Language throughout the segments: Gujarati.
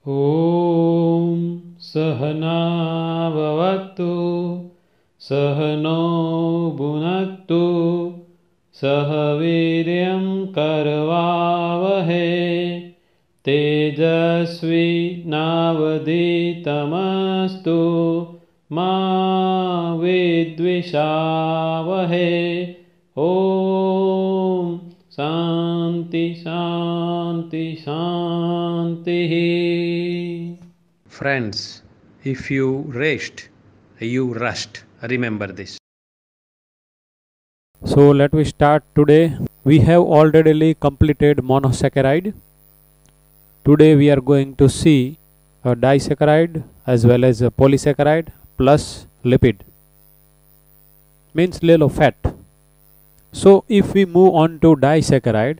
ॐ सहना भवतु सहनो भुनक्तु सह वीर्यं करवावहै तेजस्विनावधीतमस्तु मा विद्विषावहै। ॐ शांति शांति शांति। Friends, if you rest, you rust. Remember this. So let me start today. We have already completed monosaccharide. Today we are going to see a disaccharide as well as a polysaccharide plus lipid, means little fat. So if we move on to disaccharide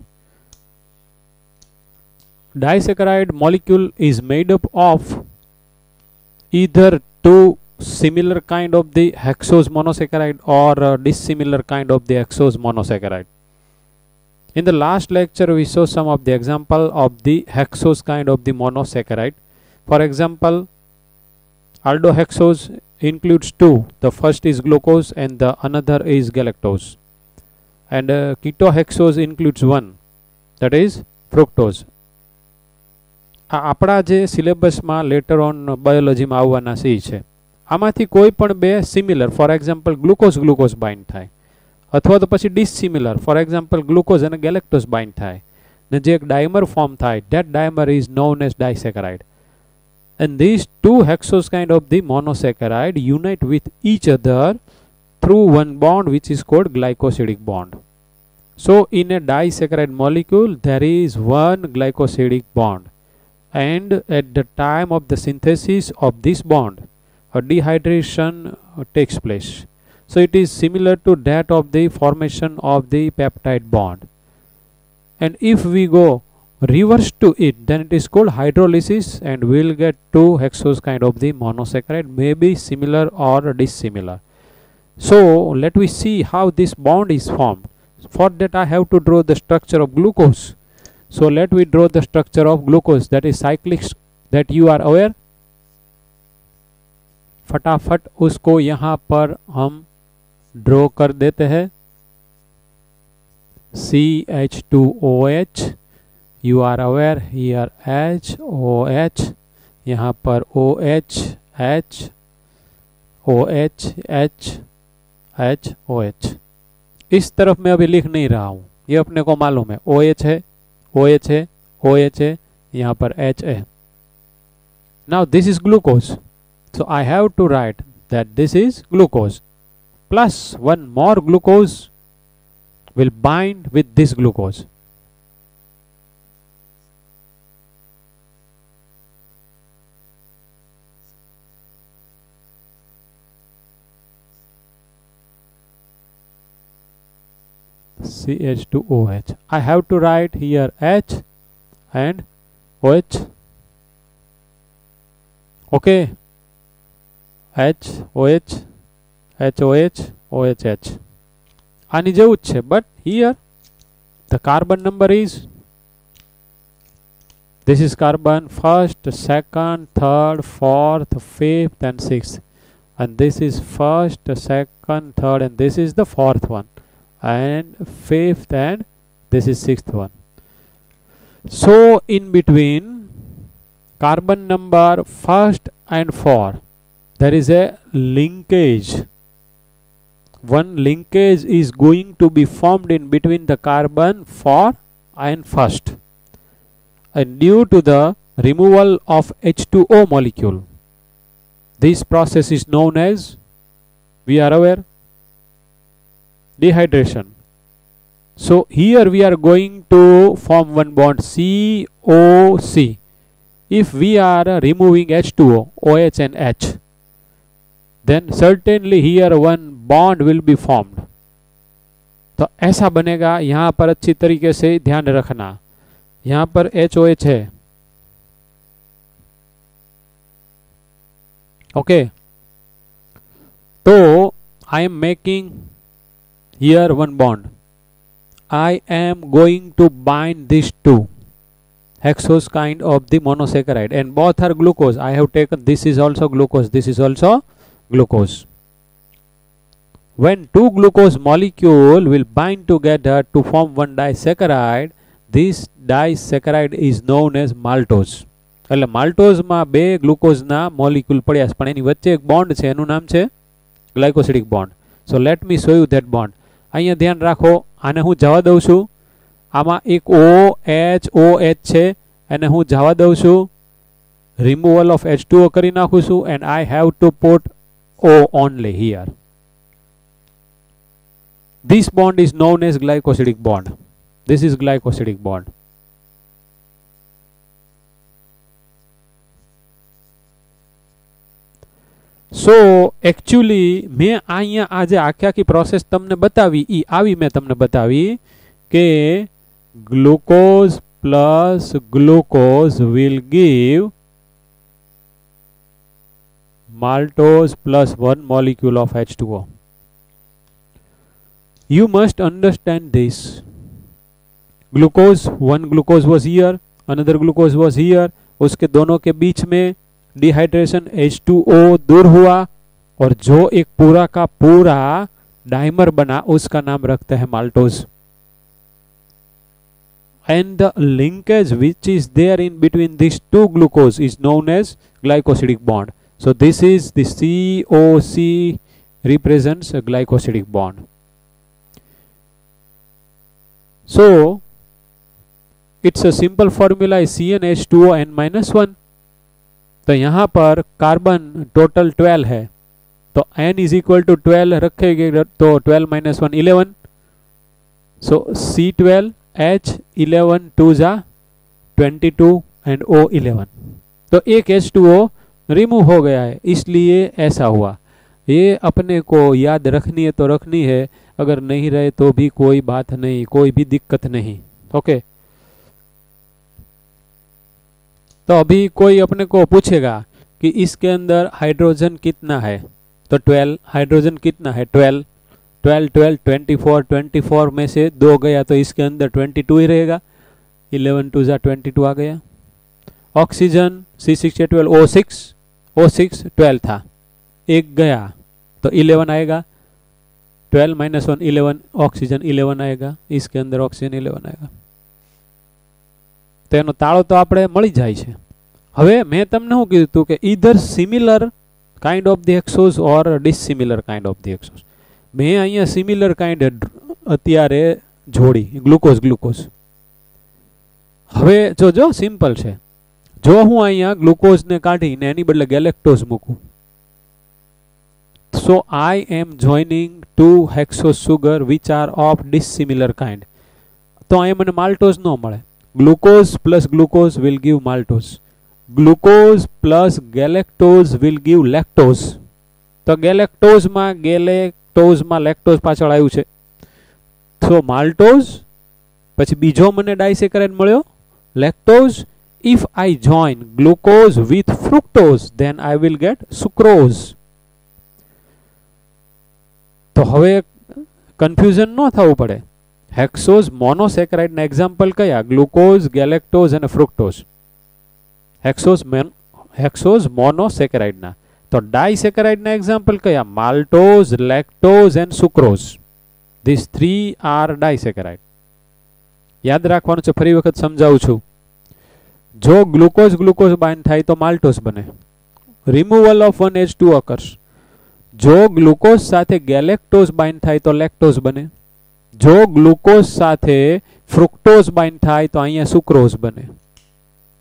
molecule is made up of either two similar kind of the hexose monosaccharide or a dissimilar kind of the hexose monosaccharide. In the last lecture we saw some of the example of the hexose kind of the monosaccharide. For example, aldohexose includes two. The first is glucose and the another is galactose. And ketohexose includes one, that is fructose. આપણા જે સિલેબસમાં લેટર ઓન બાયોલોજીમાં આવવાના છે આમાંથી કોઈ પણ બે similar, for example glucose glucose bind થાય અથવા તો પછી ડિસિમિલર, ફોર એક્ઝામ્પલ ગ્લુકોઝ અને ગેલેક્ટોઝ બાઇન્ડ થાય ને જે એક ડાયમર ફોર્મ થાય, that dimer is known as disaccharide. And these two hexose kind of the monosaccharide unite with each other through one bond which is called glycosidic bond. So in a disaccharide molecule there is one glycosidic bond, and at the time of the synthesis of this bond a dehydration takes place. So it is similar to that of the formation of the peptide bond. And if we go reverse to it, then it is called hydrolysis, and we will get two hexose kind of the monosaccharide, may be similar or dissimilar. So let me see how this bond is formed. For that I have to draw the structure of glucose. So let me draw the structure of glucose, that is cyclic, that you are aware. फटाफट उसको यहाँ पर हम ड्रॉ कर देते हैं. CH2OH, you are aware here HOH, यहाँ पर OH H OH H H OH. इस तरफ मैं अभी लिख नहीं रहा हूँ, ये अपने को मालूम है. OH है, OH है, OH है, यहाँ पर H है. Now this is glucose. So I have to write that this is glucose plus one more glucose will bind with this glucose. CH2OH. I have to write here H and OH. Okay. H OH H OH OH H. આની જેવું જ છે, but here the carbon number is, this is carbon first, second, third, fourth, fifth and sixth, and this is first, second, third, and this is the fourth one, and fifth, and this is sixth one. So in between carbon number first and four there is a linkage. One linkage is going to be formed in between the carbon 4 and first, and due to the removal of H2O molecule, this process is known as, we are aware, dehydration. So here we are going to form one bond COC. If we are removing H2O, OH and H, then certainly here one bond will be formed. तो ऐसा बनेगा. यहाँ पर अच्छी तरीके से ध्यान रखना, यहाँ पर HOH है. Okay. तो I am making here one bond. I am going to bind these two. hexose kind of the monosaccharide, and both are glucose. I have taken this is also glucose, this is also glucose. When two glucose molecule will bind together to form one disaccharide, this disaccharide is known as maltose. એટલે માલ્ટોઝ માં બે ગ્લુકોઝ ના મોલિક્યુલ પડ્યા છે, પણ એની વચ્ચે એક બોન્ડ છે, એનું નામ છે ગ્લાયકોસિડિક bond. So let me show you that bond. અહીંયા ध्यान રાખો, આને હું જવા દઉં છું, આમાં એક OH છે, અને હું જવા દઉં છું, રિમૂવલ ઓફ H2O કરી નાખું છું, and I have to put O only here. This bond is known as glycosidic bond. This is glycosidic bond. So actually મેં અહીંયા આજે આખી પ્રોસેસ તમને બતાવી, ઈ આવી મેં તમને બતાવી કે glucose plus glucose will give maltose plus one molecule of H2O. You must understand this. Glucose, one glucose was here, another glucose was here, उसके दोनों के बीच में डिहाइड्रेशन H2O दूर हुआ, और जो एक पूरा का पूरा डाइमर बना उसका नाम रखते हैं maltose. And the linkage which is there in between these two glucose is known as glycosidic bond. So this is the COC represents a glycosidic bond. So it's a simple formula is CnH2ON -1. तो यहाँ पर कार्बन टोटल 12 है, तो n इज इक्वल टू 12 रखेंगे तो 12 - 1 11. सो C12 H11 2 जा 22 एंड O11. तो एक H2O रिमूव हो गया है, इसलिए ऐसा हुआ. ये अपने को याद रखनी है तो रखनी है, अगर नहीं रहे तो भी कोई बात नहीं, कोई भी दिक्कत नहीं. ओके. तो अभी कोई अपने को पूछेगा कि इसके अंदर हाइड्रोजन कितना है, तो 12. हाइड्रोजन कितना है 12 12 12 24 24 में से 2 गया तो इसके अंदर 22 ही रहेगा. 11 2 22 आ गया. ऑक्सीजन C6H12 O6 12 था, एक गया तो 11 आएगा. 12 - 1 11, ऑक्सीजन 11 आएगा, इसके अंदर ऑक्सीजन 11 आएगा. तो એનો તાળો તો આપણે મળી જાય છે. હવે મેં તમને શું કીધું હતું કે either similar kind of the hexose or dissimilar kind of the hexose. મેં અહીંયા સિમિલર કાઇન્ડ અત્યારે જોડી ગ્લુકોઝ. હવે જો સિમ્પલ છે, જો હું અહીંયા ગ્લુકોઝને કાઢીને એની બદલે ગેલેક્ટોઝ મૂકું, so I am joining two hexose sugar which are of dissimilar kind. તો અહીંયા મને માલ્ટોઝ ન મળે. Glucose plus glucose will give maltose. Glucose plus galactose will give lactose. તો galactose માં lactose પાછળ આવ્યું છે, so maltose. પછી બીજો મને ડાઇસેકરાઇડ મળ્યો lactose. If I join glucose with fructose, then I will get sucrose. તો હવે કન્ફ્યુઝન ન થવું પડે. હેક્સોઝ મોનોસેકેરાઇડ ના એક્ઝામ્પલ કયા? ગ્લુકોઝ, ગેલેક્ટોઝ અને ફ્રુક્ટોઝ. હેક્સોઝ મોનોસેકેરાઇડ ના. તો ડાઇસેકેરાઇડ ના એક્ઝામ્પલ કયા? Maltose, lactose and sucrose. These 3 are disaccharide. યાદ રાખવાનું છે, ફરી વખત સમજાવું છું. જો ગ્લુકોઝ બાઇન્ડ થાય તો માલ્ટોઝ બને. Removal of 1 H2 occurs. જો ગ્લુકોઝ સાથે ગેલેક્ટોઝ બાઇન્ડ થાય તો લેક્ટોઝ બને. જો ગ્લુકોઝ સાથે ફ્રુક્ટોઝ બાઇન્ડ થાય તો અહીંયા સુક્રોઝ બને.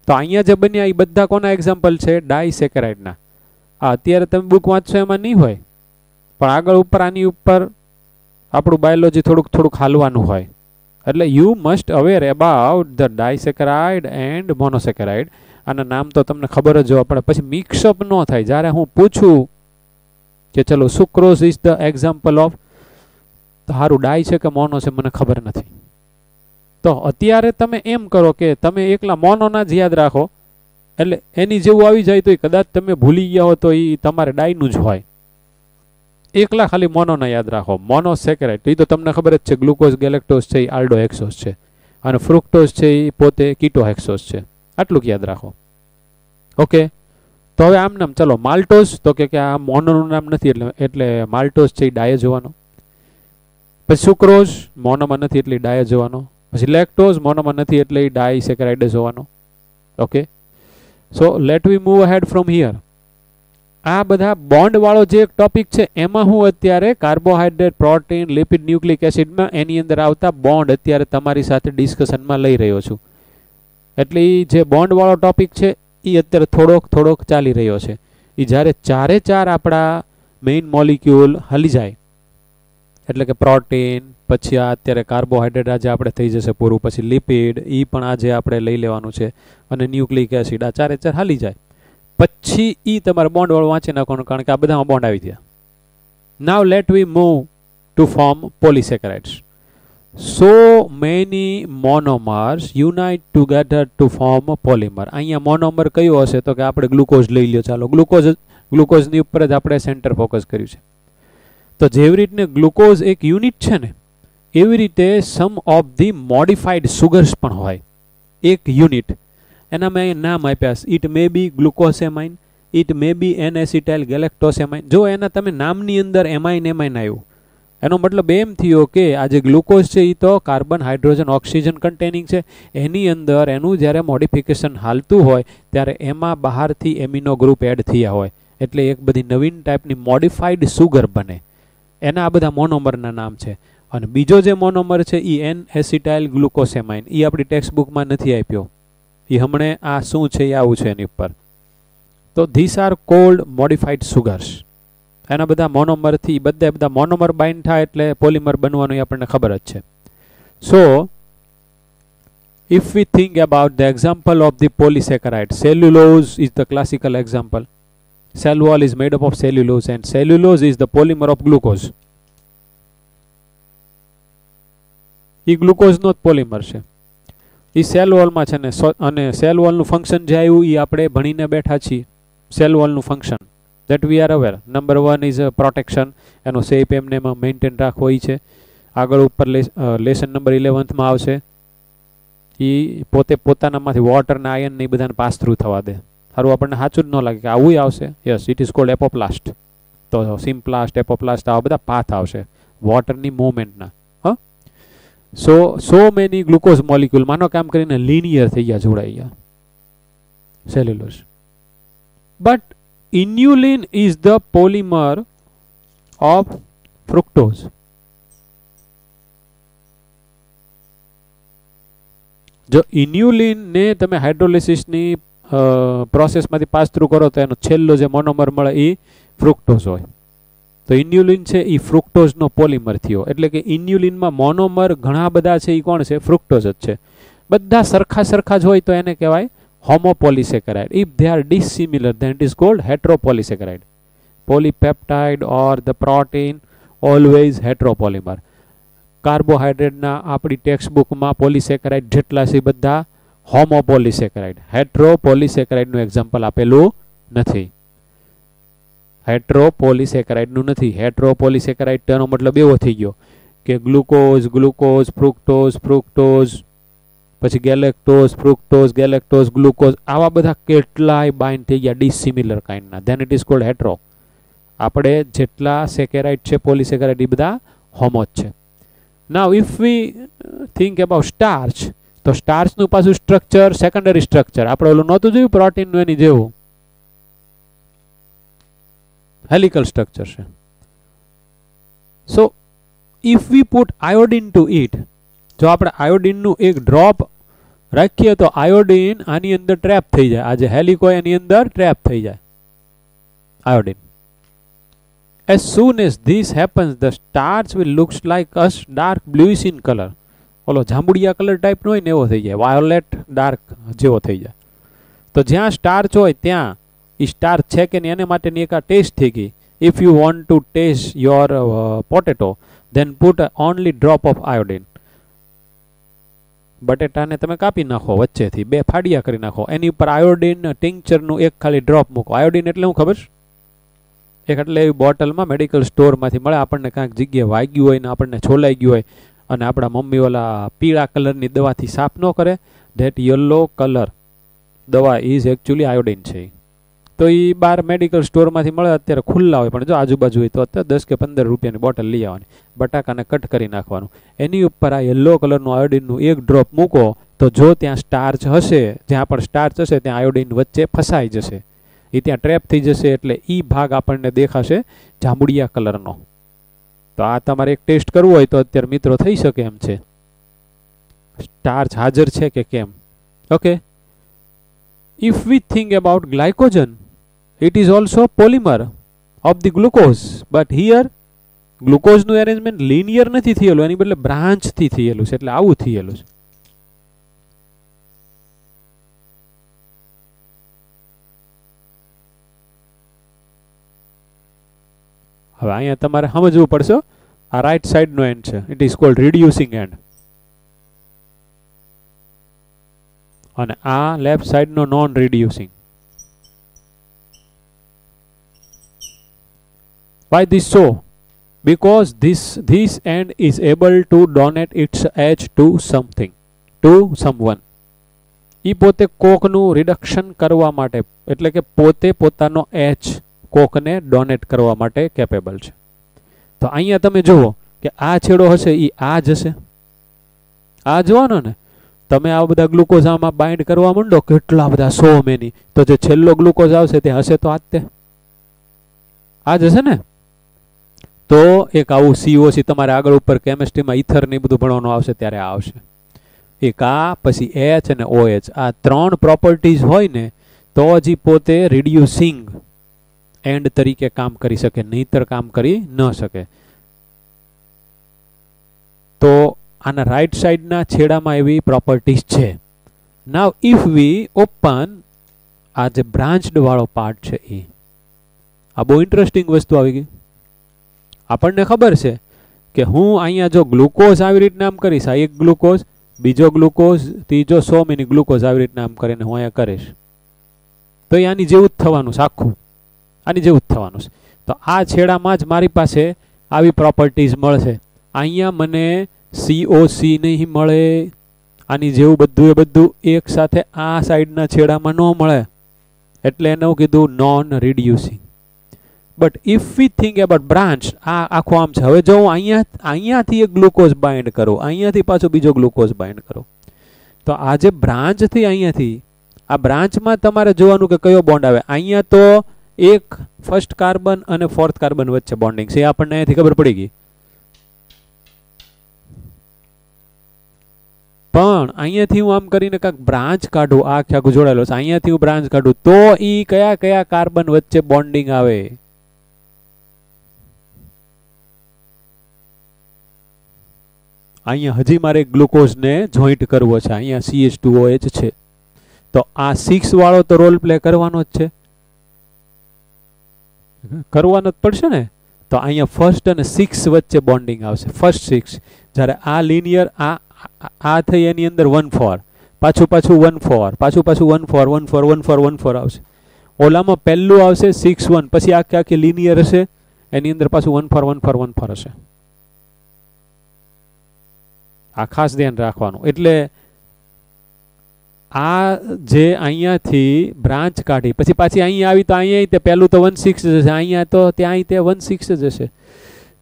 તો અહીંયા જે બન્યા એ બધા કોના એક્ઝામ્પલ છે? ડાઇસેકેરાઇડના. આ અત્યારે તમે બુક વાંચશો એમાં નહીં હોય, પણ આગળ ઉપર આની ઉપર આપણું બાયોલોજી થોડુંક હાલવાનું હોય. એટલે you must aware about the disaccharide and monosaccharide. આના નામ તો તમને ખબર જ જોવા પડે, પછી મિક્સઅપ ન થાય. જ્યારે હું પૂછું કે ચલો sucrose is the example of, હારું ડાઈ છે કે મોનો છે મને ખબર નથી. તો અત્યારે તમે એમ કરો કે તમે એકલા મોનોના જ યાદ રાખો, એટલે એની જેવું આવી જાય તો કદાચ તમે ભૂલી ગયા હો તો એ તમારે ડાઈનું જ હોય. એકલા ખાલી મોનોના યાદ રાખો. મોનોસેકેરાઇડ તો એ તો તમને ખબર જ છે, ગ્લુકોઝ, ગેલેક્ટોઝ છે, એ આલ્ડો હેક્સોઝ છે. અને ફ્રુક્ટોઝ છે એ પોતે કીટોહેક્સોઝ છે. આટલું યાદ રાખો. ઓકે, તો હવે આમ નામ ચલો માલ્ટોઝ, તો કે આ મોનોનું નામ નથી એટલે માલ્ટોઝ છે એ ડાયજ હોવાનો. પછી સુક્રોઝ મોનોમાં નથી એટલે ડાયજ હોવાનો. પછી લેક્ટોઝ મોનોમાં નથી એટલે એ ડાયસેકેરાઇડ્સ હોવાનો. Okay, so let we move ahead from here. આ બધા બોન્ડ વાળો જે એક ટોપિક છે એમાં હું અત્યારે કાર્બોહાઈડ્રેટ, પ્રોટીન, લિપિડ, ન્યુક્લિક એસિડમાં એની અંદર આવતા બોન્ડ અત્યારે તમારી સાથે ડિસ્કશનમાં લઈ રહ્યો છું. એટલે એ જે બોન્ડ વાળો ટોપિક છે એ અત્યારે થોડોક ચાલી રહ્યો છે. એ જ્યારે ચારે ચાર આપણા મેઇન મોલિક્યુલ હલી જાય, એટલે કે પ્રોટીન, પછી આ અત્યારે કાર્બોહાઈડ્રેટ આજે આપણે થઈ જશે પૂરું, પછી લિપિડ એ પણ આજે આપણે લઈ લેવાનું છે, અને ન્યુક્લિક એસિડ, આ ચારે ચાર હાલી જાય પછી એ તમારે બોન્ડ વાળું વાંચી નાખવાનું, કારણ કે આ બધામાં બોન્ડ આવી ગયા. Now let we move to form polysaccharides. So many monomers unite together to form a polymer. અહીંયા મોનોમર કયો હશે તો કે આપણે ગ્લુકોઝ લઈ લ્યો. ચાલો ગ્લુકોઝની ઉપર જ આપણે સેન્ટર ફોકસ કર્યું છે. તો જેવી રીતને ગ્લુકોઝ એક યુનિટ છે ને, એવી રીતે some of the modified sugars પણ હોય એક યુનિટ. એના મેં નામ આપ્યા. It may be glucosamine, it may be N acetyl galactosamine. જો એના તમે નામની અંદર એમાઇન આવ્યું, એનો મતલબ એમ થયો કે આ જે ગ્લુકોઝ છે એ તો કાર્બન, હાઇડ્રોજન, ઓક્સિજન કન્ટેનિંગ છે. એની અંદર એનું જ્યારે મોડિફિકેશન હાલતું હોય ત્યારે એમાં બહારથી એમિનો ગ્રુપ એડ થયા હોય, એટલે એક બધી નવીન ટાઈપની મોડિફાઈડ સુગર બને. એના આ બધા મોનોમરના નામ છે. અને બીજો જે મોનોમર છે એ એન એસિટાઇલ ગ્લુકોસેમાઇન, એ આપણી ટેક્સ્ટ બુકમાં નથી આપ્યો. એ હમણે આ શું છે એ આવું છે એની ઉપર. તો ધીસ આર કોલ્ડ મોડિફાઈડ સુગર્સ. એના બધા મોનોમરથી બધા મોનોમર બાઇન્ડ થાય એટલે પોલિમર બનવાનું એ આપણને ખબર જ છે. So if V think about the example of the polysaccharide, cellulose is the classical example. Cell wall is made up of cellulose and cellulose is the polymer of glucose. એ ગ્લુકોઝનો જ પોલિમર છે. એ સેલ વોલમાં છે ને, અને સેલ વોલનું ફંક્શન જે આવ્યું એ આપણે ભણીને બેઠા છીએ. સેલ વોલનું function that we are aware. Number 1 is protection. એનો શેપ એમને મેન્ટેન રાખવો એ છે. આગળ ઉપર લેસન નંબર 11th માં આવશે. એ પોતાનામાંથી વોટર ને આયન ને બધાને પાસ થ્રુ થવા દે. સારું આપણને સાચું જ ન લાગે કે આવું આવશે. Yes, it is called apoplast. તો સિમ્પ્લાસ્ટ, એપોપ્લાસ્ટ આવા બધા પાથ આવશે વોટરની મૂવમેન્ટના. સો મેની ગ્લુકોઝ મોલિક્યુલ માનો કામ કરીને લિનિયર થઈ ગયા, જોડાઈ ગયા cellulose. But inulin is the polymer of fructose. જો ઇન્યુલિન ને તમે હાઇડ્રોલિસિસની પ્રોસેસમાંથી પાસ થ્રુ કરો તો એનો છેલ્લો જે મોનોમર મળે એ ફ્રુક્ટોઝ હોય. તો ઇન્યુલિન છે એ ફ્રુક્ટોઝનો પોલિમર થયો. એટલે કે ઇન્યુલિનમાં મોનોમર ઘણા બધા છે એ કોણ છે? ફ્રુક્ટોઝ જ છે. બધા સરખા જ હોય તો એને કહેવાય homopolysaccharide. If they are dissimilar, then it is called heteropolysaccharide. Polypeptide or the protein always heteropolymer. કાર્બોહાઈડ્રેટના આપણી ટેક્સ્ટ બુકમાં પોલિસેકેરાઇડ જેટલા છે બધા હોમોપોલિસેકેરાઇડ. હેટ્રોપોલિસેકેરાઇડનું એક્ઝામ્પલ આપેલું નથી. હેટ્રોપોલિસેકેરાઇડનું નથી. હેટ્રોપોલિસેકેરાઇડ તેનો મતલબ એવો થઈ ગયો કે ગ્લુકોઝ, ફ્રુક્ટોઝ, પછી ગેલેક્ટોઝ, ગ્લુકોઝ, આવા બધા કેટલાય બાઇન્ડ થઈ ગયા ડિસિમિલર કાઇન્ડના. Then it is called hetero. આપણે જેટલા સેકેરાઇડ છે પોલિસેકેરાઇડ એ બધા હોમો જ છે. નાવ if V think about starch, તો સ્ટાર્ચનું પાછું સ્ટ્રક્ચર સેકન્ડરી સ્ટ્રક્ચર આપણે ઓલું નહોતું જોયું પ્રોટીનનું, એની જેવું હેલિકલ સ્ટ્રક્ચર છે. So if we put iodine to it, જો આપણે આયોડિનનું એક ડ્રોપ રાખીએ તો આયોડિન આની અંદર ટ્રેપ થઈ જાય. આ જે હેલિક હોય એની અંદર ટ્રેપ થઈ જાય iodine. As soon as this happens, the starch will looks like us dark bluish in color. ઓલો જાંબુડિયા કલર ટાઈપનો હોય ને એવો થઈ જાય, વાયોલેટ ડાર્ક જેવો થઈ જાય. તો જ્યાં સ્ટાર્ચ હોય ત્યાં એ સ્ટાર્ચ છે કે નહીં એને માટેની એક આ ટેસ્ટ થઈ ગઈ. If you want to taste your potato, then put only drop of iodine. બટેટાને તમે કાપી નાખો વચ્ચેથી, બે ફાડિયા કરી નાખો, એની ઉપર આયોડિન ટિંક્ચરનું એક ખાલી ડ્રોપ મૂકો. આયોડિન એટલે હું ખબર? એક એટલે એવી બોટલમાં મેડિકલ સ્ટોરમાંથી મળે, આપણને કાંઈક જગ્યાએ વાગ્યું હોય ને આપણને છોલાઈ ગયું હોય અને આપણા મમ્મી ઓલા પીળા કલરની દવાથી સાફ ન કરે, ધેટ યલો કલર દવા ઇઝ એકચ્યુઅલી આયોડિન છે. તો એ બાર મેડિકલ સ્ટોરમાંથી મળે, અત્યારે ખુલ્લા હોય, પણ જો આજુબાજુ હોય તો અત્યારે 10 કે 15 રૂપિયાની બોટલ લઈ આવવાની, બટાકાને કટ કરી નાખવાનું, એની ઉપર આ યલો કલરનું આયોડિનનું એક ડ્રોપ મૂકો, તો જો ત્યાં સ્ટાર્ચ હશે, જ્યાં પણ સ્ટાર્ચ હશે ત્યાં આયોડિન વચ્ચે ફસાઈ જશે, એ ત્યાં ટ્રેપ થઈ જશે, એટલે એ ભાગ આપણને દેખાશે જાંબુડિયા કલરનો. તો આ તમારે એક ટેસ્ટ કરવું હોય તો અત્યારે મિત્રો થઈ શકે એમ છે, સ્ટાર્ચ હાજર છે કે કેમ. Okay, if we think about glycogen, it is also polymer of the glucose, but here glucose નું arrangement linear નથી થયેલું, એની બદલે બ્રાન્ચ થી થયેલું છે, એટલે આવું થયેલું છે. હવે અહીંયા તમારે સમજવું પડશે, આ રાઈટ સાઈડ નો એન્ડ છે, it is called reducing end, અને આ લેફ્ટ સાઈડ નો non reducing. Why this so? Because this end is able to donate its edge to something, to someone. ઈ પોતે કોકનું રિડક્શન કરવા માટે, એટલે કે પોતે પોતાનો એચ કોકને ડોનેટ કરવા માટે કેપેબલ છે. તો અહીંયા તમે જુઓ કે આ છેડો હશે ઈ આ જ હશે, આ જોવાનો ને તમે આ બધા ગ્લુકોઝ આમાં બાઇન્ડ કરવા માંડો, કેટલા બધા 100 મેની, તો જે છેલ્લો ગ્લુકોઝ આવશે તે હશે તો આ જ હશે ને. તો એક આવું COC તમારે આગળ ઉપર કેમિસ્ટ્રીમાં ઇથર ને બધું ભણવાનું આવશે ત્યારે આ આવશે. એક આ, પછી H અને OH, આ 3 પ્રોપર્ટીઝ હોય ને તો જ પોતે રિડ્યુસિંગ એન્ડ તરીકે કામ કરી શકે, નહીતર કામ કરી ન શકે. તો આના રાઈટ સાઈડના છેડામાં એવી પ્રોપર્ટીઝ છે. નાવ ઇફ વી ઓપન આ જે બ્રાન્ચડ વાળો પાર્ટ છે, એ આ બહુ ઇન્ટરેસ્ટિંગ વસ્તુ આવી ગઈ. આપણને ખબર છે કે હું અહીંયા જો ગ્લુકોઝ આવી રીતના આમ કરીશ, આ એક ગ્લુકોઝ, બીજો ગ્લુકોઝ, ત્રીજો 100 મિલી ગ્લુકોઝ આવી રીતના આમ કરીને હું અહીંયા કરીશ, તો એ આની જેવું જ થવાનું છે, આખું આની જેવું જ થવાનું છે. તો આ છેડામાં જ મારી પાસે આવી પ્રોપર્ટીઝ મળશે. અહીંયા મને COC નહીં મળે, આની જેવું બધું એ બધું એક સાથે આ સાઈડના છેડામાં ન મળે, એટલે એને કીધું non reducing. But if V think about branch, આ આખો આમ છે. હવે જો હું અહીંયાથી એક ગ્લુકોઝ બાઇન્ડ કરું, અહીંયાથી પાછો બીજો ગ્લુકોઝ બાઇન્ડ કરું, તો આ જે બ્રાન્ચ થી અહીંયાથી, આ બ્રાન્ચમાં તમારે જોવાનું કે કયો બોન્ડ આવે. અહીંયા તો એક ફર્સ્ટ કાર્બન અને ફોર્થ કાર્બન વચ્ચે બોન્ડિંગ છે, આપણને અહીંયાથી ખબર પડી ગઈ. પણ અહીંયાથી હું આમ કરીને કાંઈક બ્રાન્ચ કાઢું, આ આખું જોડાયેલો છે, અહીંયાથી હું બ્રાન્ચ કાઢું તો ઈ કયા કયા કાર્બન વચ્ચે બોન્ડિંગ આવે. અહીંયા હજી મારે ગ્લુકોઝને જોઈન્ટ કરવો છે, અહીંયા CH2OH છે, તો આ 6 વાળો તો રોલ પ્લે કરવાનો જ છે, કરવાનો જ પડશે ને. તો અહીંયા ફર્સ્ટ અને 6 વચ્ચે બોન્ડિંગ આવશે, ફર્સ્ટ 6. જ્યારે આ લિનિયર આ થઈ એની અંદર 1,4, પાછું 1,4, પાછું 1,4, 1,4, 1,4, 1,4 આવશે. ઓલામાં પહેલું આવશે 6,1, પછી આખી લિનિયર હશે, એની અંદર પાછું 1,4, 1,4, 1,4 હશે. આ ખાસ ધ્યાન રાખવાનું. એટલે આ જે અહીંયાથી બ્રાન્ચ કાઢી પછી પાછી અહીંયા આવી, તો અહીંયા તે પહેલું તો 1,6 જશે, અહીંયા તો ત્યાં તે 1,6 જશે.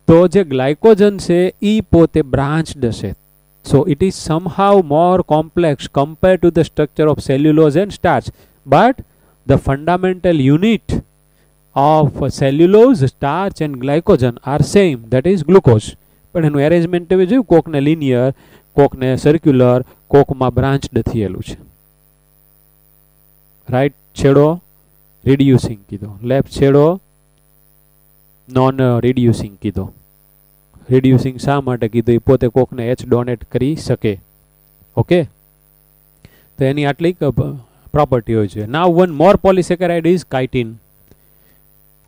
તો જે ગ્લાયકોજન છે એ પોતે બ્રાન્ચડ હશે. So it is somehow more complex compared to the structure of cellulose and starch, but the fundamental unit of cellulose, starch and glycogen are same, that is glucose. પણ એનું એરેન્જમેન્ટ એવી જોયું, કોકને લિનિયર, કોકને સર્ક્યુલર, કોકમાં બ્રાન્ચડ થયેલું છે. રાઈટ છેડો રિડ્યુસિંગ કીધો, લેફ્ટ છેડો નોન રિડ્યુસિંગ કીધો. રિડ્યુસિંગ શા માટે કીધું? એ પોતે કોકને એચ ડોનેટ કરી શકે. ઓકે, તો એની આટલી પ્રોપર્ટી હોય છે. Now one more polysaccharide is chitin.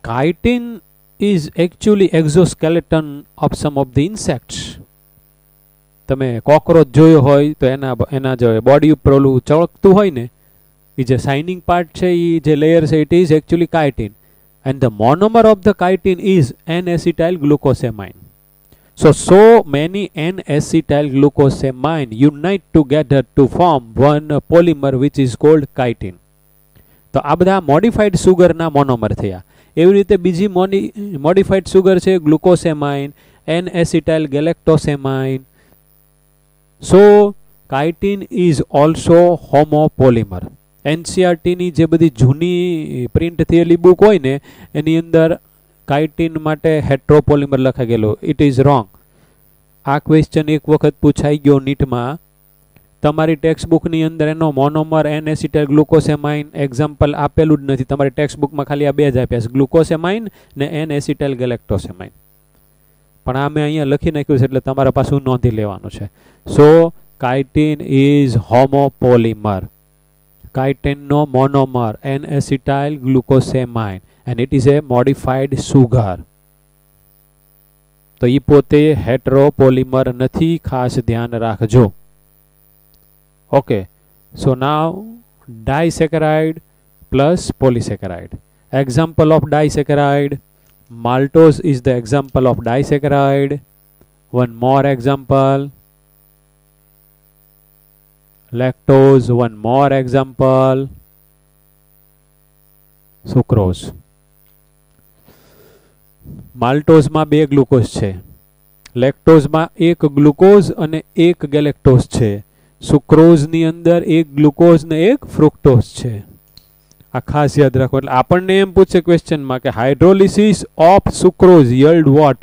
Chitin is actually exoskeleton of some of the insects. તમે કોકરોચ જોયો હોય તો એના જે બોડી ઉપર ઓલું ચળકતું હોય ને, એ જે શાઇનિંગ પાર્ટ છે, એ જે લેયર છે, it is actually chitin. And the monomer of the chitin is N-acetyl glucosamine. So many N-acetyl glucosamine unite together to form one polymer which is called chitin. તો આ બધા મોડિફાઈડ સુગરના મોનોમર થયા. એવી રીતે બીજી મોડિફાઈડ સુગર છે ગ્લુકોસેમાઇન, N-acetyl galactosamine. So chitin is also homopolymer. NCERT ની જે બધી જૂની પ્રિન્ટ થયેલી બુક હોય ને એની અંદર કાઇટિન માટે હેટ્રોપોલિમર લખાઈ ગયેલું. It is wrong. આ ક્વેશ્ચન એક વખત પૂછાઈ ગયો નીટમાં. તમારી ટેક્સ્ટ બુકની અંદર એનો મોનોમર N-acetyl ગ્લુકોસેમાઇન એક્ઝામ્પલ આપેલું જ નથી. તમારી ટેક્સ્ટ બુકમાં ખાલી આ બે જ આપ્યા છે, ગ્લુકોસેમાઇન ને N-acetyl galactosamine. પણ આ મેં અહીંયા લખી નાખ્યું છે એટલે તમારા પાછું નોંધી લેવાનું છે. So chitin is homopolymer. Chitin no monomer N-acetyl glucosamine and it is a modified sugar. તો ઈ પોતે હેટ્રોપોલિમર નથી, ખાસ ધ્યાન રાખજો. Okay, so now disaccharide plus polysaccharide. Example of disaccharide, maltose is the example of disaccharide. One more example, lactose, one more example, sucrose. Maltose માં 2 ગ્લુકોઝ છે, લેક્ટોઝ માં 1 ગ્લુકોઝ અને 1 ગેલેક્ટોઝ છે, સુક્રોઝ ની અંદર 1 ગ્લુકોઝ ને 1 ફ્રુક્ટોઝ છે. આ ખાસ યાદ રાખો. એટલે આપણને એમ પૂછે ક્વેશ્ચન માં કે hydrolysis of sucrose yield what?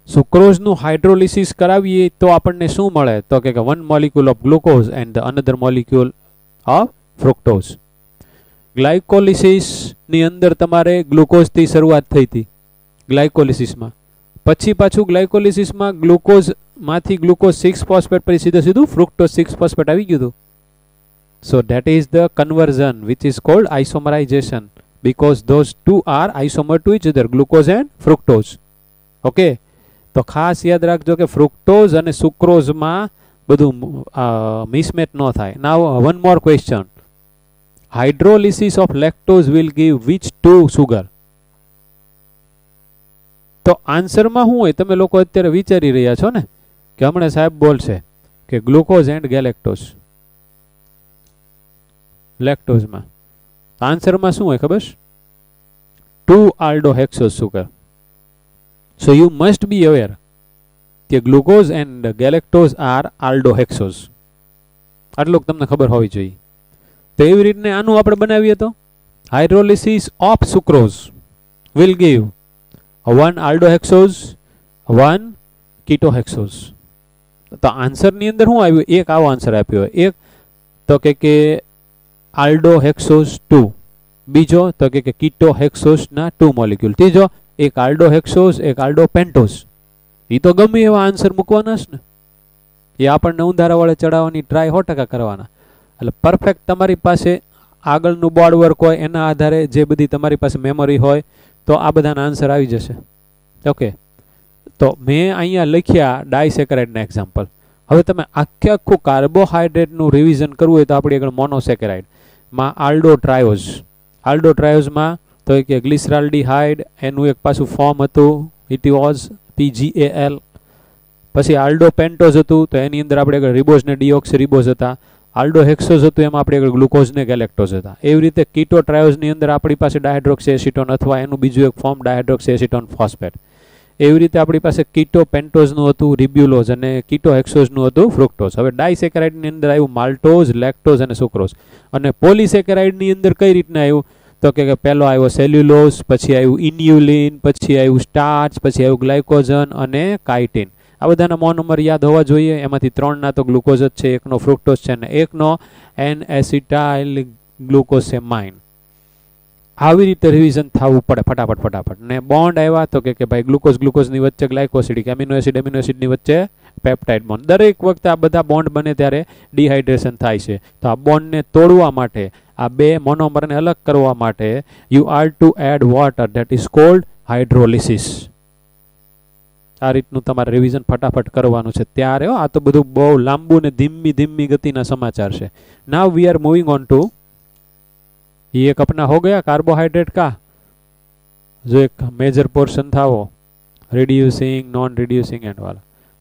Sucrose નું હાઇડ્રોલિસિસ કરાવીએ તો આપણને શું મળે? તો કે 1 molecule of glucose and the another molecule of fructose. Glycolysis ની અંદર તમારે ગ્લુકોઝ થી શરૂઆત થઈ હતી ગ્લાયકોલિસિસમાં, પછી પાછું ગ્લાયકોલિસિસમાં ગ્લુકોઝ માંથી ગ્લુકોઝ 6 ફોસ્ફેટ પર સીધું ફ્રુક્ટોઝ 6 ફોસ્ફેટ આવી ગયું હતું. So that is the conversion which is called isomerization because those two are isomer to each other, glucose and fructose. Okay, તો ખાસ યાદ રાખજો કે ફ્રુક્ટોઝ અને સુક્રોઝમાં બધું મિસમેચ ન થાય. Now one more question, hydrolysis of lactose will give which two sugar? તો આન્સરમાં શું હોય તમે લોકો અત્યારે વિચારી રહ્યા છો ને કે હમણાં સાહેબ બોલશે કે ગ્લુકોઝ એન્ડ ગેલેક્ટોઝ લેક્ટોઝમાં. આન્સરમાં શું હોય ખબર? 2 aldohexose sugar. So you must be aware that glucose and galactose are aldohexose. આટલું તમને ખબર હોવી જોઈએ. તો એવી રીતને આનું આપણે બનાવીએ તો hydrolysis of sucrose will give 1 aldohexose, 1 ketohexose. તો આન્સરની અંદર શું આવ્યું? એક આવો આન્સર આપ્યો. એક તો કે aldohexose 2, બીજો તો કે ketohexose ના 2 મોલેક્યુલ, ત્રીજો એક aldohexose, એક aldopentos. એ તો ગમે એવા આન્સર મૂકવાના છે ને, એ આપણને ઊંધારા વાળે ચડાવવાની ટ્રાય 100% કરવાના. એટલે પરફેક્ટ તમારી પાસે આગળનું બોર્ડ વર્ક હોય એના આધારે જે બધી તમારી પાસે મેમરી હોય તો આ બધાના આન્સર આવી જશે. ઓકે, તો મેં અહીંયા લખ્યા ડાયસેકેરાઇડના એક્ઝામ્પલ. હવે તમે આખું કાર્બોહાઈડ્રેટનું રિવિઝન કરવું હોય તો આપણી આગળ મોનોસેકેરાઇડમાં આલ્ડોટ્રાયોઝમાં તો કે ગ્લિસરાલ્ડીહાઇડ એનું એક પાછું ફોર્મ હતું, ઇટ વોઝ PGAL. પછી આલ્ડોપેન્ટોઝ હતું તો એની અંદર આપણે આગળ રિબોઝ ને ડીઓક્સીરિબોઝ હતા. આલ્ડોહેક્સોઝ હતું એમાં આપણે આગળ ગ્લુકોઝ ને ગેલેક્ટોઝ હતા. એવી રીતે કીટોટ્રાયોઝની અંદર આપણી પાસે ડાયહાઇડ્રોક્સી એસિટોન અથવા એનું બીજું એક ફોર્મ ડાયહાઇડ્રોક્સી એસિટોન ફોસ્ફેટ. એવી રીતે આપણી પાસે કીટોપેન્ટોઝનું હતું રિબ્યુલોઝ અને કીટોહેક્સોઝનું હતું ફ્રુક્ટોઝ. હવે ડાયસેકેરાઇડની અંદર આવ્યું માલ્ટોઝ, લેક્ટોઝ અને સુક્રોઝ. અને પોલીસેકેરાઇડની અંદર કઈ રીતના આવ્યું? તો કે પહેલો આવ્યો સેલ્યુલોઝ, પછી આવ્યું ઇન્યુલિન, પછી આવ્યું સ્ટાર્ચ, પછી આવ્યું ગ્લાયકોઝન અને કાઇટિન. આ બધાના મોનોમર યાદ હોવા જોઈએ. એમાંથી 3 ના તો ગ્લુકોઝ જ છે, એકનો ફ્રુક્ટોઝ છે અને એકનો N-acetyl glucosamine. આવી રીતે રિવિઝન થવું પડે ફટાફટ. ને બોન્ડ આવ્યા તો કે ભાઈ ગ્લુકોઝની વચ્ચે ગ્લાયકોસિડિક, એમિનો એસિડની વચ્ચે પેપ્ટાઇડ બોન્ડ. દરેક વખતે આ બધા બોન્ડ બને ત્યારે ડિહાઇડ્રેશન થાય છે. તો આ બોન્ડને તોડવા માટે, આ બે મોનોમરને અલગ કરવા માટે you are to add water, that is called hydrolysis. આ રીતનું તમારે રિવિઝન ફટાફટ કરવાનું છે. ત્યારે આ તો બધું બહુ લાંબુ ને ધીમી ગતિના સમાચાર છે. Now we are moving on to, ये एक अपना हो गया कार्बोहाइड्रेट का जो एक मेजर पोर्शन था वो. reducing, non-reducing and all.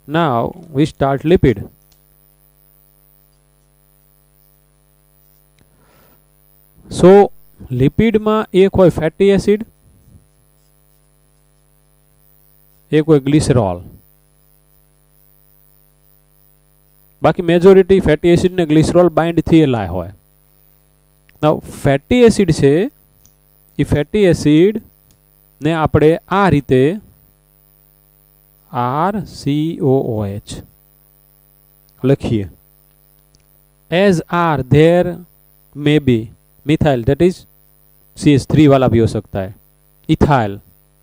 Now we start lipid. So lipid માં એક હોય ફેટી એસિડ, એક હોય ગ્લિસરોલ. બાકી મેજોરિટી ફેટી એસિડ ને ગ્લિસરોલ બાઇન્ડ થયેલા હોય. નાઉ ફેટી એસિડ છે એ ફેટી એસિડ ને આપણે આ રીતે RCOOH લખીએ. As are there may be methyl, that is CH3 वाला भी हो सकता है, इथाइल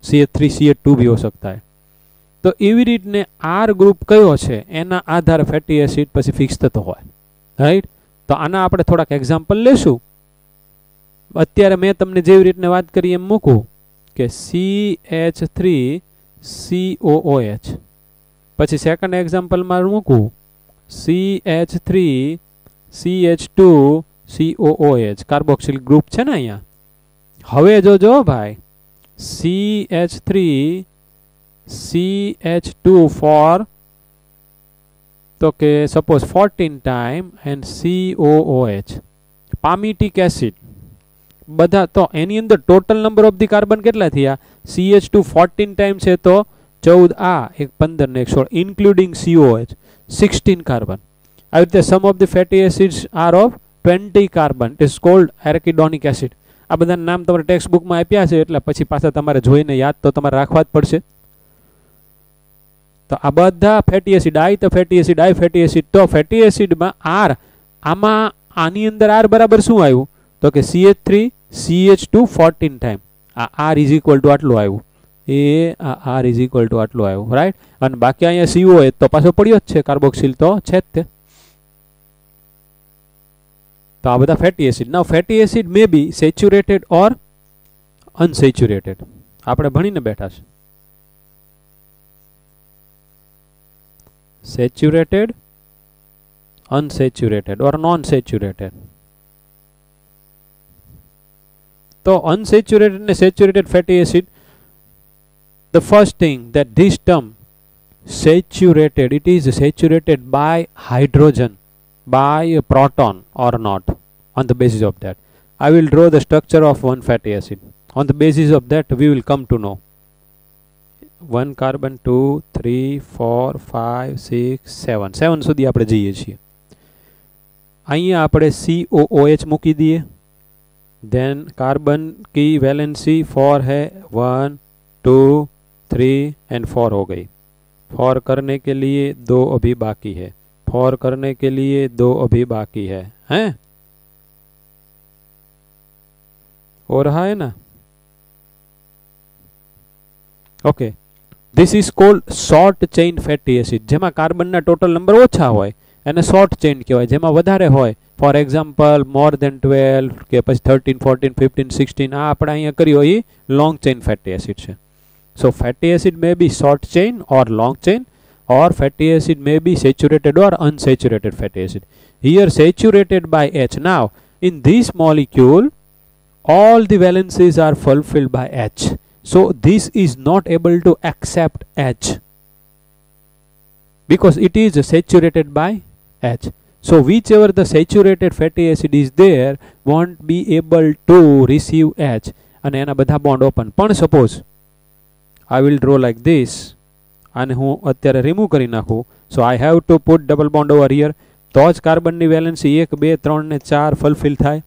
CH3 CH2 भी हो सकता है. तो एवी रीतने R ग्रुप कयो छे एना आधार फैटी एसिड પછી ફિક્સ થતો હોય, રાઈટ. તો આના આપણે થોડાક એક્ઝામ્પલ લેશું. અત્યારે મેં તમને જેવી રીતને વાત કરી એમ મૂકું કે CH3COOH, પછી સેકન્ડ એક્ઝામ્પલમાં મૂકું CH3CH2COOH, કાર્બોક્સિલ ગ્રુપ છે ને અહીંયા. હવે જોજો ભાઈ, CH3CH2 ફોર તો કે suppose 14 time and COOH palmitic acid બધા. તો એની અંદર total number of the carbon કેટલા થયા? CH2 14 ટાઈમ છે તો 14, આ એક 15 ને 16 ઇન્ક્લુડિંગ COOH 16 કાર્બન. આવી રીતે some of the fatty acids are of 20 carbon, it is called arachidonic acid. આ બધા નામ તમારે ટેક્સ્ટ બુકમાં આપ્યા છે એટલે પછી પાછા તમારે જોઈને યાદ તો તમારે રાખવા જ પડશે. તો આ બધા ફેટી એસિડ, આઈ તો ફેટી એસિડ, આઈ ફેટી એસિડ. તો ફેટી એસિડમાં આર, આમાં આની અંદર આર બરાબર શું આવ્યું? તો કે CH3 CH2 14 ટાઈમ. આ આર ઇઝ ઇક્વલ ટુ આટલું આવ્યું, એ આ આર ઇઝ ઇક્વલ ટુ આટલું આવ્યું, રાઈટ. અને બાકી અહીંયા COOH તો પાછો પડ્યો જ છે, કાર્બોક્સિલ તો છે જ તે. તો આ બધા ફેટી એસિડ. નાઉ ફેટી એસિડ મે બી સેચ્યુરેટેડ ઓર અનસેચ્યુરેટેડ. આપણે ભણીને બેઠા છે saturated, unsaturated or non-saturated. So unsaturated and saturated fatty acid, the first thing that this term saturated, it is saturated by hydrogen, by a proton or not. On the basis of that I will draw the structure of one fatty acid. On the basis of that we will come to know 1 carbon 2 3 4 5 6 7 સુધી આપણે જઈએ છીએ. અહીંયા આપણે COOH મૂકી દઈએ. देन कार्बन की वैलेंसी 4 है, 1 2 3 एंड 4 हो गई. 4 करने के लिए 2 अभी बाकी है, 4 करने के लिए 2 अभी बाकी है, हैं? हो रहा है ना? Okay, this is cold short chain fatty acid. जेमा कार्बन ना टोटल नंबर ओछा होय एने शॉर्ट चेन कहेवाय. जेमा વધારે હોય, फॉर एग्जाम्पल मोर देन 12 के પછી 13 14 15 16, આ આપણે અહીંયા કર્યો એ લોંગ ચેન ફેટી એસિડ છે. So fatty acid may be short chain or long chain, or fatty acid may be saturated or unsaturated fatty acid. Here saturated by H. Now in this molecule all the valencies are fulfilled by H, so this is not able to accept H because it is saturated by H. So whichever the saturated fatty acid is there won't be able to receive H and એના બધા bond open. પણ suppose I will draw like this and હું અત્યારે remove કરી નાખું, so I have to put double bond over here. તો જ કાર્બનની વેલેન્સી 1 2 3 ને 4 ફુલફિલ થાય.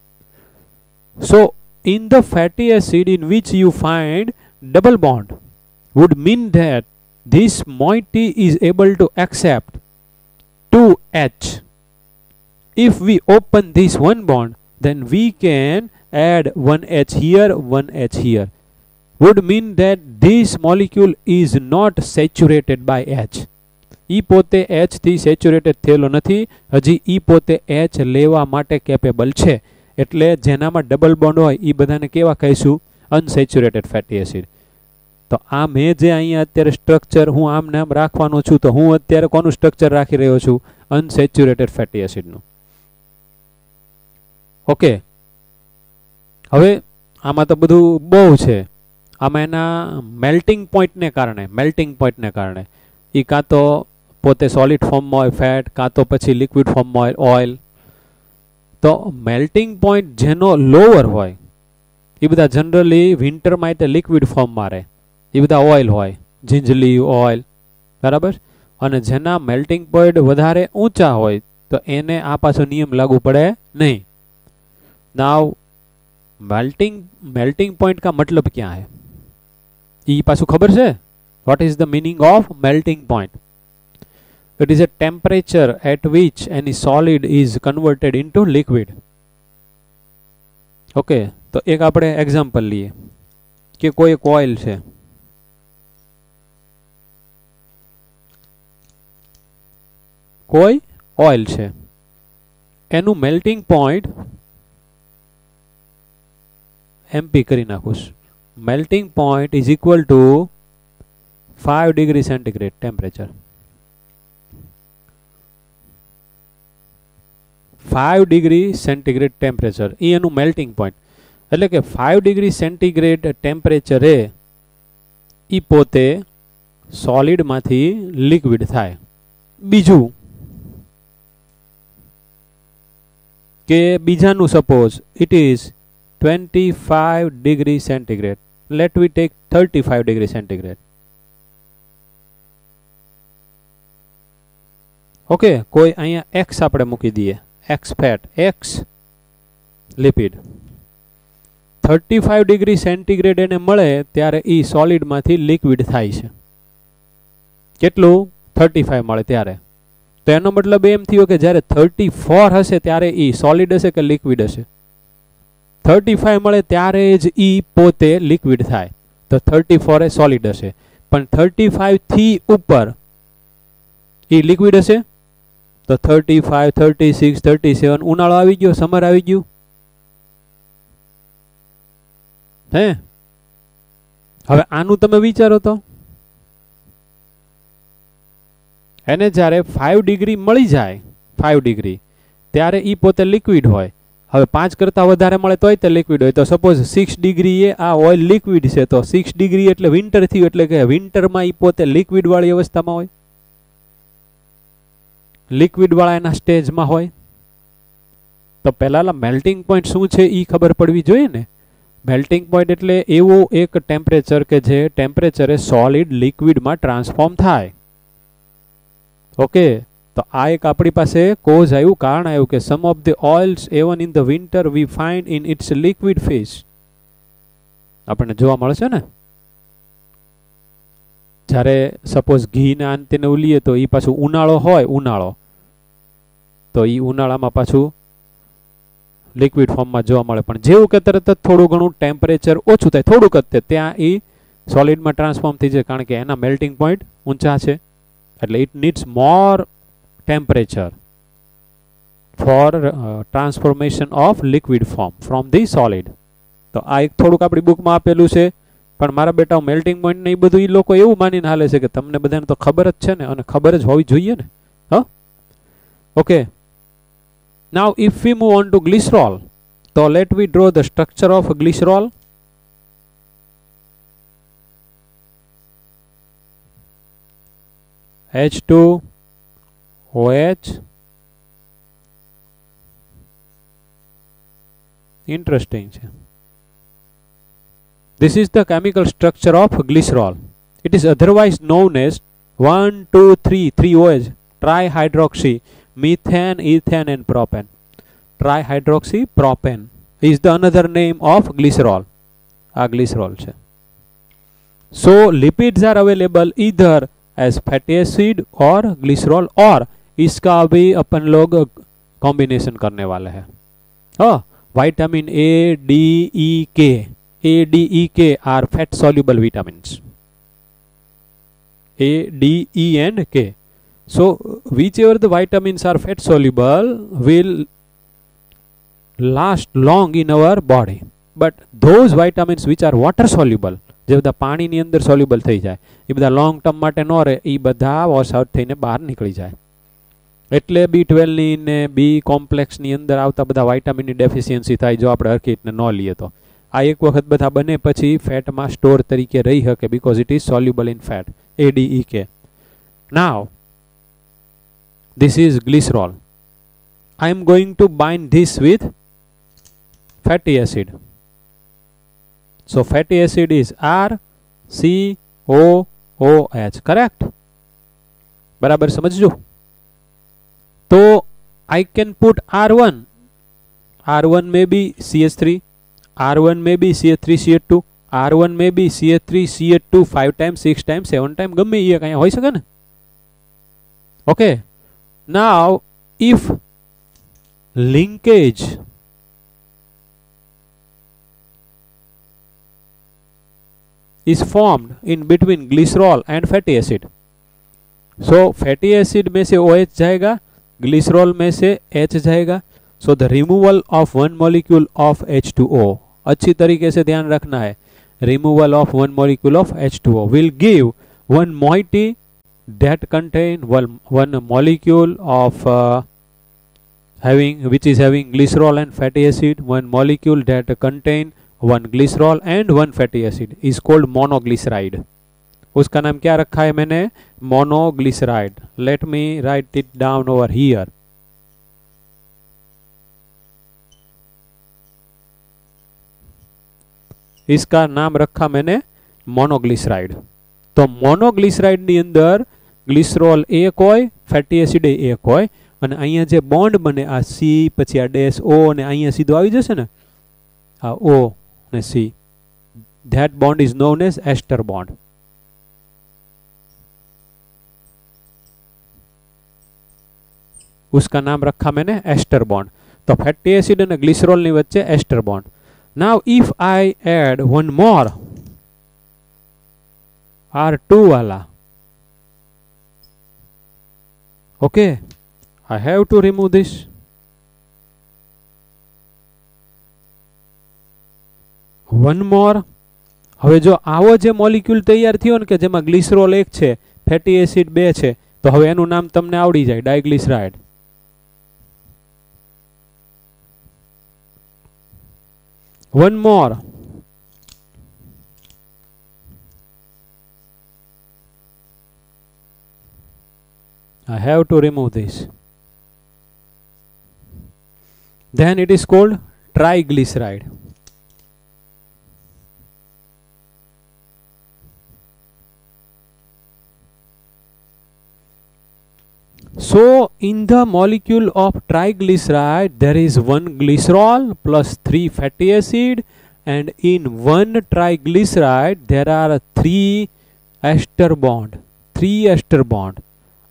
So in the fatty acid in which you find double bond would mean that this moiety is able to accept 2H. If we open this one bond, then we can add 1H here, 1H here. Would mean that this molecule is not saturated by H. E પોતે H થી સેચ્યુરેટેડ થયેલો નથી, હજી E પોતે H લેવા માટે કેપેબલ છે. એટલે જેનામાં ડબલ બોન્ડ હોય એ બધાને કેવા કહીશું? Unsaturated fatty acid. તો આ મેં જે અહીંયા અત્યારે સ્ટ્રક્ચર હું આમ નામ રાખવાનો છું, તો હું અત્યારે કોનું સ્ટ્રક્ચર રાખી રહ્યો છું? Unsaturated fatty એસિડનું. ઓકે, હવે આમાં તો બધું બહુ છે. આમાં એના મેલ્ટિંગ પોઈન્ટને કારણે એ કાં તો પોતે સોલિડ ફોર્મમાં હોય ફેટ, કાં તો પછી લિક્વિડ ફોર્મમાં હોય ઓઇલ. તો મેલ્ટિંગ પોઈન્ટ જેનો લોઅર હોય એ બધા જનરલી વિન્ટરમાં એટલે લિક્વિડ ફોર્મમાં રહે, એ બધા ઓઇલ હોય, જીંજલી ઓઇલ, બરાબર. અને જેના મેલ્ટિંગ પોઈન્ટ વધારે ઊંચા હોય તો એને આ પાછો નિયમ લાગુ પડે નહીં. નાવ मेल्टिंग पॉइंट का मतलब क्या है ई पासु खबर है. What is the meaning of melting point? It is a temperature at which any solid is converted into liquid. Okay, तो एक आपणे एग्जाम्पल लिए कि कोई एक ऑइल है, एनु मेल्टिंग पॉइंट एमपी करी नाखुश. Melting point is equal to 5 degree centigrade temperature. 5 degree centigrade temperature ई एनु मेल्टिंग पॉइंट. એટલે કે 5 डिग्री सेंटीग्रेड टेम्परेचरे ई पोते सॉलिड मांथी लिक्विड थाय. बीजू के बीजानु suppose it is 25 degree centigrade. Let we take 35 degree centigrade. Okay, कोई अहिया एक्स आपणे मूकी दीए, X fat, X lipid. 35 degree centigrade एने मळे त्यारे ई सॉलिड मांथी लिक्विड थाय छे. केटलुं? 35 मळे त्यारे. तो एनो मतलब एम थयो के ज्यारे 34 हशे त्यारे ई सॉलिड हशे के लिक्विड हशे? 35 મળે ત્યારે જ ઈ પોતે લિક્વિડ થાય. તો 34 એ સોલિડ હશે, પણ 35 થી ઉપર ઈ લિક્વિડ હશે. તો 35, 36, 37 ઉનાળો આવી ગયો, સમર આવી ગયું હે. હવે આનું તમે વિચારો તો એને જ્યારે 5 ડિગ્રી મળી જાય, 5 ડિગ્રી ત્યારે ઈ પોતે લિક્વિડ હોય. હવે 5 કરતા વધારે મળે તોય તે લિક્વિડ હોય. તો સપોઝ 6 डिग्री आ ऑइल लिक्विड છે, તો 6 डिग्री એટલે વિન્ટર થયું, એટલે કે વિન્ટરમાં ઈ પોતે લિક્વિડ વાળી અવસ્થામાં હોય, લિક્વિડ વાળા એના સ્ટેજમાં હોય. તો પહેલા મેલ્ટિંગ પોઈન્ટ શું છે ઈ ખબર પડવી જોઈએ ને. મેલ્ટિંગ પોઈન્ટ એટલે એવું એક ટેમ્પરેચર કે જે ટેમ્પરેચરે સોલિડ લિક્વિડમાં ટ્રાન્સફોર્મ થાય. ઓકે, तो आ एक अपनी पासे कोज आयु, कारण आयु के some of the oils even in the winter we find in its liquid phase. आपने जोवा मळे छे ने જ્યારે સપોઝ ઘી ને અંતે ને ઉલીએ તો ઈ પાછું ઉનાળો હોય, ઉનાળો તો ઈ ઉનાળામાં પાછું લિક્વિડ ફોર્મમાં જોવા મળે. પણ જેવું કે તરત જ થોડું ઘણું ટેમ્પરેચર ઓછું થાય, થોડુંક જ ત્યાં ઈ સોલિડમાં ટ્રાન્સફોર્મ થઈ જાય, કારણ કે એના મેલ્ટિંગ પોઈન્ટ ઊંચા છે. એટલે it needs more temperature for transformation of liquid form from the solid. तो आ एक થોડુંક આપણી બુકમાં આપેલું છે, પણ મારા બેટા મેલ્ટિંગ પોઈન્ટ ને એ બધું ઈ લોકો એવું માનીને હાલે છે કે તમને બધાને તો ખબર જ છે ને, અને ખબર જ હોવી જોઈએ ને. હા, okay. Now if we move on to glycerol, તો let we draw the structure of glycerol. H2OH. Interesting. This is the chemical structure of glycerol. It is otherwise known as 1,2,3,3OH, trihydroxy methane, ethane and propane. Trihydroxy propane is the another name of glycerol. Glycerol છે. So lipids are available either as fatty acid और ग्लिसरॉल, और इसका भी अपन लोग कॉम्बिनेशन करने वाले हैं. Vitamin A, D, E, K. A, D, E, K are fat soluble vitamins. A, D, E and K. So whichever the vitamins are fat soluble will last long in our body, but those vitamins which are water soluble, જે બધા પાણીની અંદર સોલ્યુબલ થઈ જાય, એ બધા લોંગ ટર્મ માટે ન રહે, એ બધા વોશ આઉટ થઈને બહાર નીકળી જાય. એટલે B12 ની ને B કોમ્પ્લેક્સની અંદર આવતા બધા વિટામિનની ડેફિશિયન્સી થાય જો આપણે હરખી રીતને ન લઈએ તો. આ એક વખત બધા બને પછી ફેટમાં સ્ટોર તરીકે રહી શકે because it is soluble in fat, ADEK. Now this is glycerol. I am going to bind this with fatty acid. So fatty acid is RCOOH, correct? બરાબર સમજજો. તો I can put R1. R1 may be CH3, R1 may be CH3CH2, R1 may be CH3CH2 5 times, 6 times, 7 times, ગમે એ કઈ હોઈ શકે ને. Okay. Now if linkage is formed in between glycerol and fatty acid, so fatty acid में से OH जाएगा, glycerol में से H जाएगा. So the removal of one molecule of H2O, अच्छी तरीके से ध्यान रखना है, removal of one molecule of H2O will give one moiety that contain one molecule of which is having glycerol and fatty acid, one molecule that contain one glycerol and one fatty acid is called monoglyceride. उसका नाम क्या रखा है मैंने? monoglyceride. Let me write it down over here. इसका नाम रखा मैंने मोनोग्लिसराइड. तो मोनोग्लिसराइड ની અંદર ગ્લિસરોલ એક હોય, ફેટી એસિડ એક હોય, અને અહીંયા જે બોન્ડ બને આ C પછી આ ડેશ O અને અહીંયા સીધો આવી જશે ને આ O અને C, that bond is known as ester bond. उसका नाम रखा मैंने एस्टर बॉन्ड. तो फैटी एसिड और ग्लिसरॉल ની વચ્ચે ester bond. Now if I add one more R2 वाला, okay, I have to remove this. One more. હવે જો આવો જે મોલિક્યુલ તૈયાર થયો ને કે જેમાં ગ્લિસરોલ 1 છે, ફેટી એસિડ 2 છે, તો હવે એનું નામ તમને આવડી જાય, ડાયગ્લિસરાઇડ. One more. I have to remove this. Then it is called triglyceride. So in the molecule of triglyceride there is one glycerol plus 3 fatty acid, and in one triglyceride there are 3 ester bond,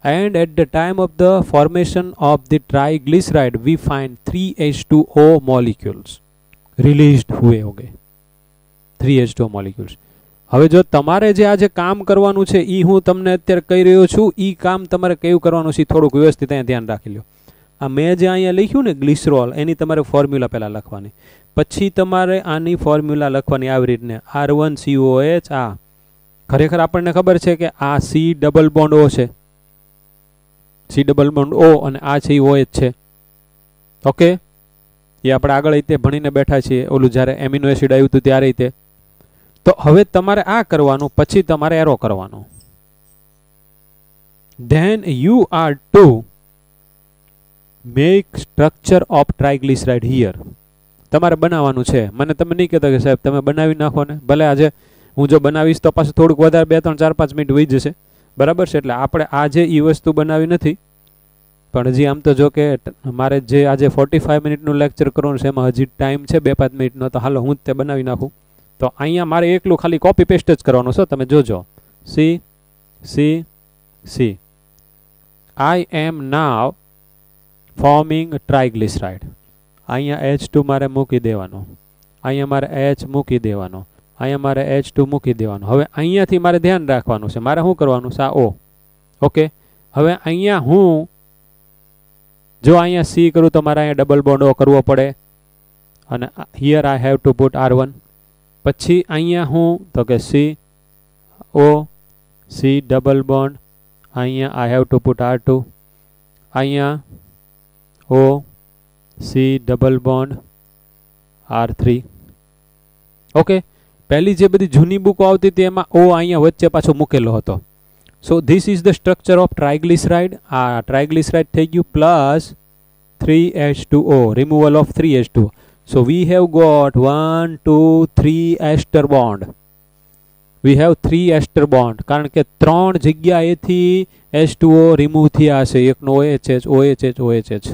and at the time of the formation of the triglyceride we find 3 H2O molecules released हुए होंगे, 3 H2O molecules. હવે જો તમારે જે આજે કામ કરવાનું છે ઈ હું તમને અત્યારે કહી રહ્યો છું, ઈ કામ તમારે કયું કરવાનું છે થોડુંક વ્યવસ્થિત અહીંયા ધ્યાન રાખી લ્યો. આ મેં જે અહીંયા લખ્યું ને ગ્લિસરોલ, એની તમારે ફોર્મ્યુલા પહેલાં લખવાની, પછી તમારે આની ફોર્મ્યુલા લખવાની આવી રીતને R1COH. આ ખરેખર આપણને ખબર છે કે આ C ડબલ બોન્ડ O છે, C ડબલ બોન્ડ O અને આ છે OH છે. ઓકે, એ આપણે આગળ રીતે ભણીને બેઠા છીએ, ઓલું જ્યારે એમિનો એસિડ આવ્યું હતું ત્યારે તે. તો હવે તમારે આ કરવાનું, પછી તમારે એરો કરવાનો. Then you are to make structure of triglyceride here. તમારે બનાવવાનું છે. મને તમે નહીં કહેતા કે સાહેબ તમે બનાવી નાખો ને, ભલે આજે હું જો બનાવીશ તો પાછું થોડુંક વધારે 2 3 4 5 મિનિટ વહી જશે, બરાબર છે. એટલે આપણે આજે એ વસ્તુ બનાવી નથી, પણ હજી આમ તો જો કે મારે જે આજે 45 મિનિટનું લેક્ચર કરવાનું છે એમાં હજી ટાઈમ છે 2-5 મિનિટનો, તો હાલો હું જ તે બનાવી નાખું. તો અહીંયા મારે એકલું ખાલી કોપી પેસ્ટ જ કરવાનું છે, તમે જોજો. C C C. I am now forming triglyceride. અહીંયા H2 મારે મૂકી દેવાનો, અહીંયા મારે H મૂકી દેવાનો, અહીંયા મારે H2 મૂકી દેવાનો. હવે અહીંયાથી મારે ધ્યાન રાખવાનું છે, મારે શું કરવાનું છે? આ O. ઓકે, હવે અહીંયા હું જો અહીંયા C કરું તો મારે અહીંયા ડબલ બોન્ડ O કરવો પડે, અને here I have to put R1. પછી અહીંયા હું તો કે C O C double bond, અહીંયા I have to put R2, અહીંયા O C double bond R3, okay, પહેલી જે બધી જૂની બુકો આવતી હતી એમાં ઓ અહીંયા વચ્ચે પાછો મૂકેલો હતો. So this is the structure of triglyceride. આ ટ્રાઇગ્લિસરાઇડ થઈ ગયું plus 3H2O, removal of 3H2O. So we have got 1, 2, 3 ester bond. We have 3 ester bond. કારણ કે 3 જગ્યાએથી H2O રિમૂવ થયા હશે. એકનો OHH, OHH, OHH.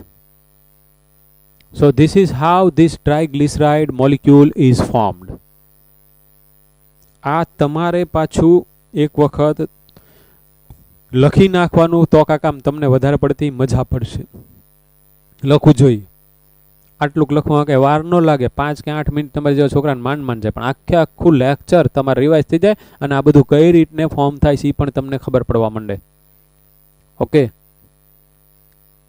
So this is how this triglyceride molecule is formed. આ તમારે પાછું એક વખત લખી નાખવાનું તો કામ તમને વધારે પડતી મજા પડશે. લખવું જોઈએ. આટલું લખવા કે વાર ન લાગે, 5 કે 8 મિનિટ તમારી જેવા છોકરાને માંડ જાય, પણ આખે આખું લેક્ચર તમારે રિવાઇઝ થઈ જાય અને આ બધું કઈ રીતને ફોર્મ થાય છે એ પણ તમને ખબર પડવા માંડે. ઓકે,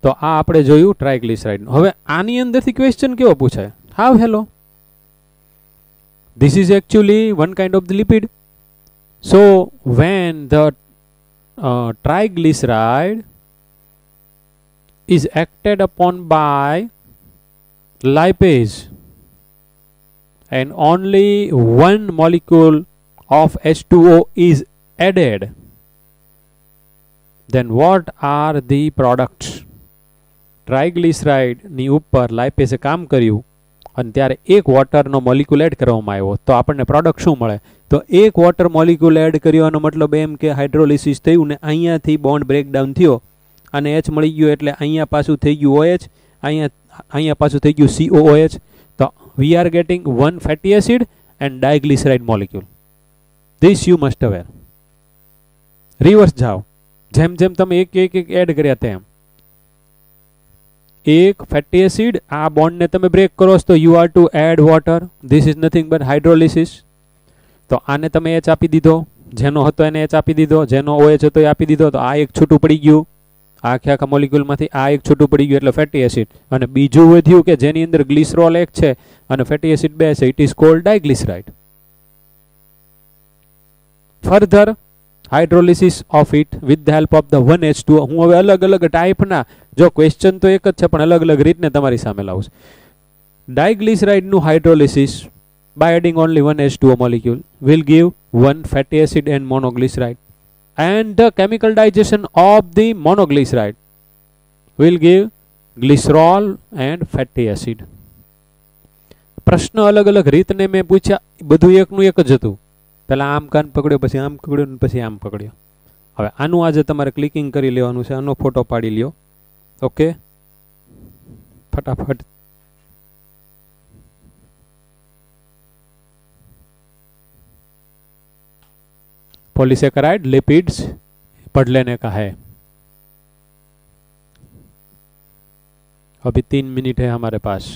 તો આ આપણે જોયું ટ્રાઇગ્લિસરાઇડ. હવે આની અંદરથી ક્વેશ્ચન કેવો પૂછાય? હાવ hello, this is actually one kind of the lipid. So when the triglyceride is acted upon by lipase and only one molecule of H2O is added, then what are the products? Triglyceride ની ઉપર લાઇપેસે કામ કર્યું અને ત્યારે એક વોટરનો મોલિક્યુલ એડ કરવામાં આવ્યો, તો આપણને પ્રોડક્ટ શું મળે? તો એક વોટર મોલિક્યુલ એડ કર્યોનો મતલબ એમ કે હાઇડ્રોલિસિસ થયું ને અહીંયાથી બોન્ડ બ્રેકડાઉન થયો અને H મળી ગયો, એટલે અહીંયા પાછું થઈ ગયું OH, અહીંયા પાછું થઈ ગયું COOH. તો we are getting 1 fatty acid and diglyceride molecule. This you must aware. Reverse જાઓ, જેમ જેમ તમે એક એડ કર્યા તેમ એક ફેટી એસિડ, આ બોન્ડને તમે બ્રેક કરો તો you are to add water. This is nothing but hydrolysis. તો આને તમે H આપી દીધો, જેનો હતો એને H આપી દીધો, જેનો OH હતો એ આપી દીધો, તો આ એક છૂટું પડી ગયું. આખા મોલિક્યુલમાંથી આ એક છૂટું પડી ગયું એટલે ફેટી એસિડ. અને બીજું વધ્યું કે જેની અંદર ગ્લિસરોલ એક છે અને ફેટી એસિડ 2 છે, it is called diglyceride. Further hydrolysis of it with the help of the 1H2O. હું હવે અલગ અલગ ટાઈપના, જો ક્વેશ્ચન તો એક જ છે પણ અલગ અલગ રીતને તમારી સામે લાવું છું. ડાયગ્લિસરાઇડનું hydrolysis by adding only 1H2O molecule will give 1 fatty acid and monoglyceride, and the chemical digestion of the monoglyceride will give glycerol and fatty acid. પ્રશ્ન અલગ અલગ રીતને મેં પૂછ્યા, બધું એકનું એક જ હતું. પહેલા આમ કાન પકડ્યો, પછી આમ પકડ્યો, પછી આમ પકડ્યો. હવે આનું આજે તમારે ક્લિકિંગ કરી લેવાનું છે, આનો ફોટો પાડી લ્યો. ઓકે, ફટાફટ. पॉलीसेकेराइड लिपिड्स पढ़ लेने का है. अभी 3 मिनट है हमारे पास.